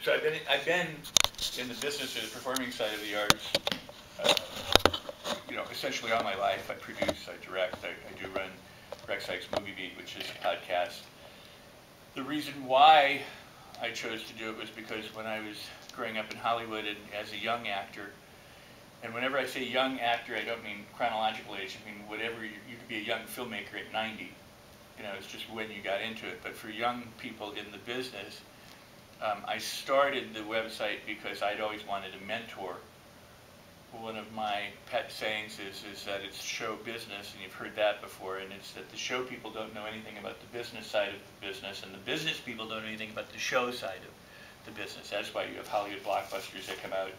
So I've been in the business or the performing side of the arts, essentially all my life. I produce, I direct, I do run Sikes Movie Beat, which is a podcast. The reason why I chose to do it was because when I was growing up in Hollywood and as a young actor, and whenever I say young actor, I don't mean chronological age. I mean whatever you could be a young filmmaker at 90. It's just when you got into it. But for young people in the business, I started the website because I'd always wanted a mentor. One of my pet sayings is that it's show business, and you've heard that before, and it's that the show people don't know anything about the business side of the business, and the business people don't know anything about the show side of the business. That's why you have Hollywood blockbusters that come out,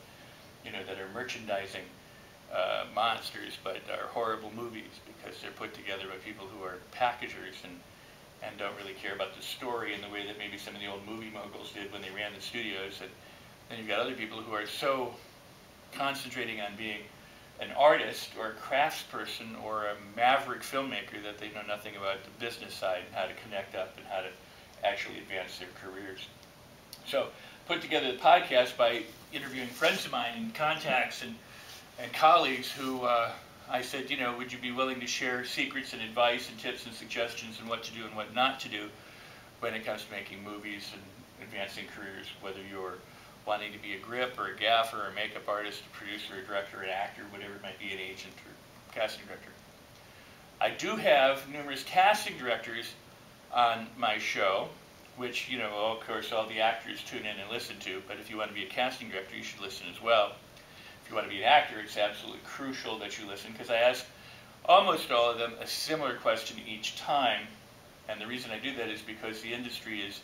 that are merchandising monsters, but are horrible movies because they're put together by people who are packagers and don't really care about the story in the way that maybe some of the old movie moguls did when they ran the studios. And then you've got other people who are so concentrating on being an artist or a craftsperson or a maverick filmmaker that they know nothing about the business side and how to connect up and how to actually advance their careers. So put together the podcast by interviewing friends of mine and contacts and colleagues who I said, would you be willing to share secrets and advice and tips and suggestions and what to do and what not to do when it comes to making movies and advancing careers, whether you're wanting to be a grip or a gaffer or a makeup artist, a producer, a director, an actor, whatever it might be, an agent or casting director. I do have numerous casting directors on my show, which, of course, all the actors tune in and listen to, but if you want to be a casting director, you should listen as well. If you want to be an actor, it's absolutely crucial that you listen, because I ask almost all of them a similar question each time, and the reason I do that is because the industry is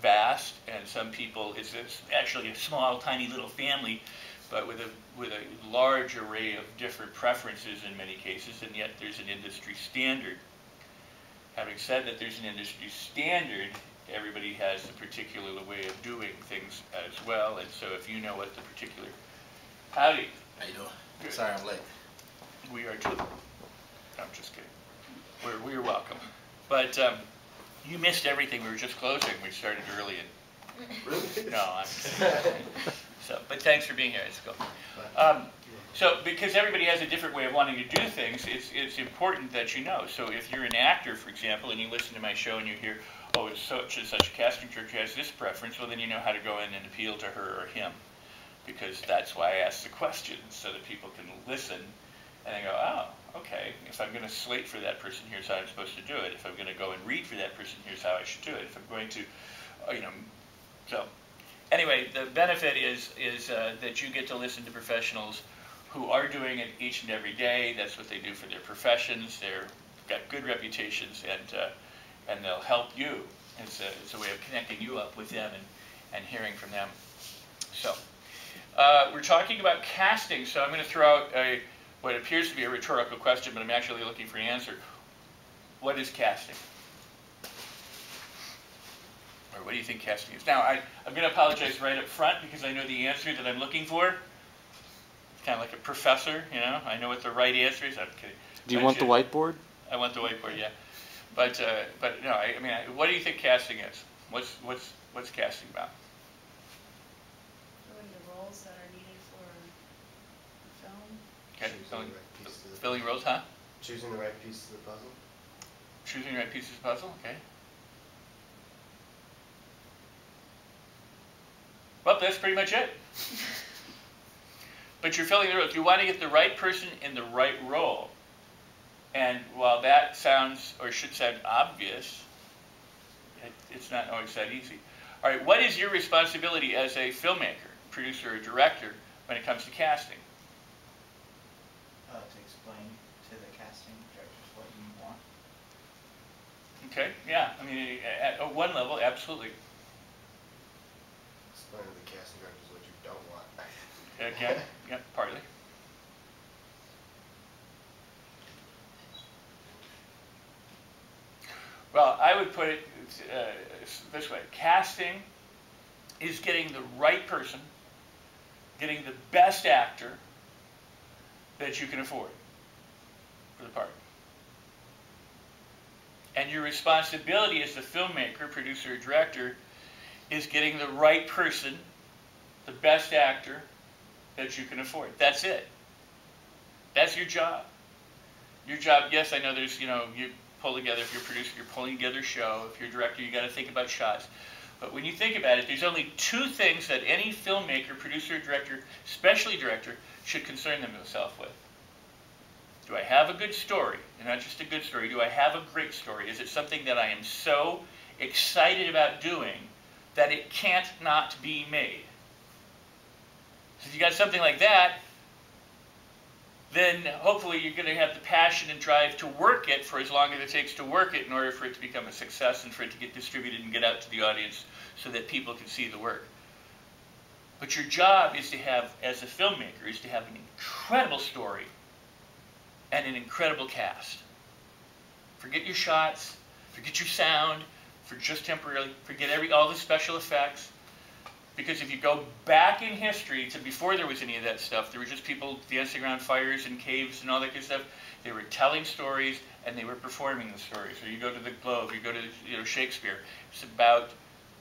vast, and some people, it's actually a small, tiny little family, but with a large array of different preferences in many cases, and yet there's an industry standard. Having said that there's an industry standard, everybody has a particular way of doing things as well, and so if you know what the particular... Howdy. How you doing? Good. Sorry I'm late. We are too. I'm just kidding. We're welcome. But you missed everything. We were just closing. We started early. And Really? no, I'm so. But thanks for being here. It's cool. So because everybody has a different way of wanting to do things, it's important that you know. So if you're an actor, for example, and you listen to my show and you hear, oh, it's such and such a casting director has this preference, well, then you know how to go in and appeal to her or him. Because that's why I ask the questions, so that people can listen and they go, oh, okay, if I'm going to slate for that person, here's how I'm supposed to do it. If I'm going to go and read for that person, here's how I should do it. If I'm going to, so anyway, the benefit is that you get to listen to professionals who are doing it each and every day. That's what they do for their professions. They've got good reputations, and they'll help you. It's a way of connecting you up with them and hearing from them. So. We're talking about casting, so I'm going to throw out what appears to be a rhetorical question, but I'm actually looking for an answer. What is casting? Or what do you think casting is? Now, I'm going to apologize right up front because I know the answer that I'm looking for. It's kind of like a professor, I know what the right answer is. I'm kidding. Do you want the whiteboard? I want the whiteboard, yeah. But no, what do you think casting is? What's casting about? That are needed for film. Okay, filling roles, huh? Choosing the right pieces of the puzzle. Choosing the right pieces of the puzzle, okay. Well, that's pretty much it. But you're filling the roles. You want to get the right person in the right role. And while that sounds, or should sound obvious, it's not always that easy. All right, what is your responsibility as a filmmaker, producer, or director when it comes to casting? To explain to the casting directors what you want. Okay, yeah, at one level, absolutely. Explain to the casting directors what you don't want. Okay, yeah, partly. Well, I would put it this way. Casting is getting the right person, getting the best actor that you can afford for the part. And your responsibility as the filmmaker, producer, or director is getting the right person the best actor that you can afford. That's it. That's your job. Your job, yes, I know there's, you pull together, if you're a producer, you're pulling together a show. If you're a director, you got to think about shots. But when you think about it, there's only two things that any filmmaker, producer, director, especially director, should concern themselves with. Do I have a good story? And not just a good story. Do I have a great story? Is it something that I am so excited about doing that it can't not be made? So if you got something like that, then hopefully you're going to have the passion and drive to work it for as long as it takes to work it in order for it to become a success and for it to get distributed and get out to the audience so that people can see the work. But your job is to have, as a filmmaker, is to have an incredible story and an incredible cast. Forget your shots, forget your sound, for just temporarily, forget all the special effects. Because if you go back in history to before there was any of that stuff, there were just people dancing around fires and caves and all that kind of stuff. They were telling stories and they were performing the stories. Or you go to the Globe, you go to Shakespeare. It's about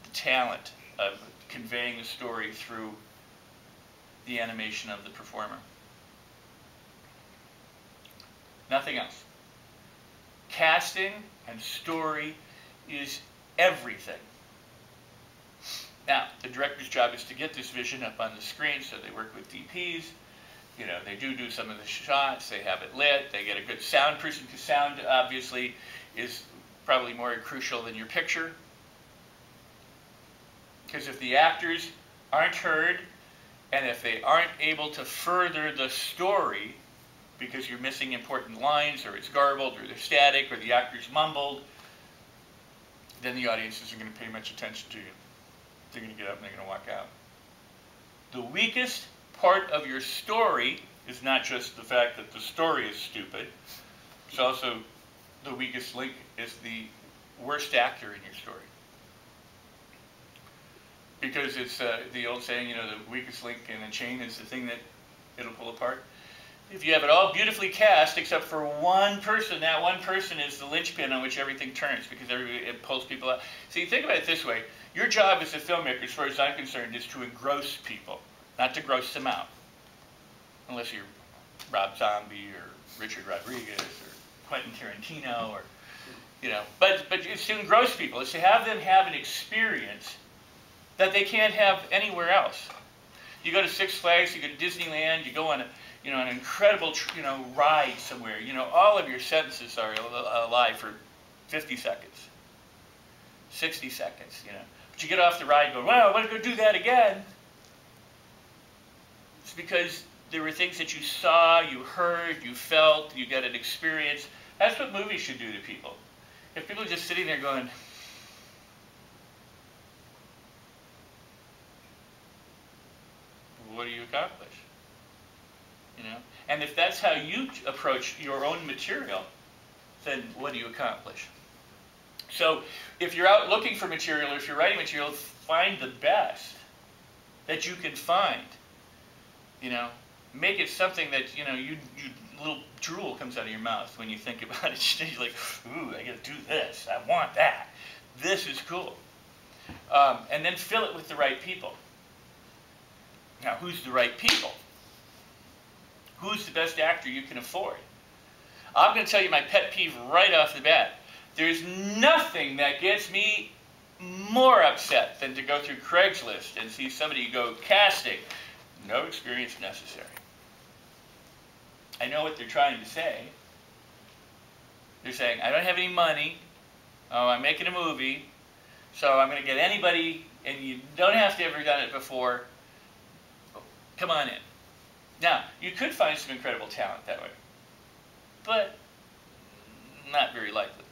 the talent of conveying the story through the animation of the performer. Nothing else. Casting and story is everything. Now, the director's job is to get this vision up on the screen, so they work with DPs. They do some of the shots, they have it lit, they get a good sound person, because sound, obviously, is probably more crucial than your picture. Because if the actors aren't heard, and if they aren't able to further the story, because you're missing important lines, or it's garbled, or they're static, or the actor's mumbled, then the audience isn't going to pay much attention to you. They're going to get up and they're going to walk out. The weakest part of your story is not just the fact that the story is stupid. It's also the weakest link is the worst actor in your story. Because it's the old saying, the weakest link in a chain is the thing that it'll pull apart. If you have it all beautifully cast except for one person, that one person is the linchpin on which everything turns because it pulls people out. So you think about it this way. Your job as a filmmaker, as far as I'm concerned, is to engross people, not to gross them out. Unless you're Rob Zombie or Richard Rodriguez or Quentin Tarantino or, But it's to engross people. It's to have them have an experience that they can't have anywhere else. You go to Six Flags, you go to Disneyland, you go on an incredible, ride somewhere. All of your sentences are alive for 50 seconds, 60 seconds, But you get off the ride going, well, I want to go do that again. It's because there were things that you saw, you heard, you felt, you got an experience. That's what movies should do to people. If people are just sitting there going, what do you accomplish? And if that's how you approach your own material, then what do you accomplish? So if you're out looking for material, or if you're writing material, find the best that you can find. Make it something that, you little drool comes out of your mouth when you think about it. You're like, ooh, I gotta do this. I want that. This is cool. And then fill it with the right people. Now, who's the right people? Who's the best actor you can afford? I'm going to tell you my pet peeve right off the bat. There's nothing that gets me more upset than to go through Craigslist and see somebody go casting. No experience necessary. I know what they're trying to say. They're saying, I don't have any money. Oh, I'm making a movie. So I'm going to get anybody, and you don't have to have ever done it before. Come on in. Now, you could find some incredible talent that way, but not very likely.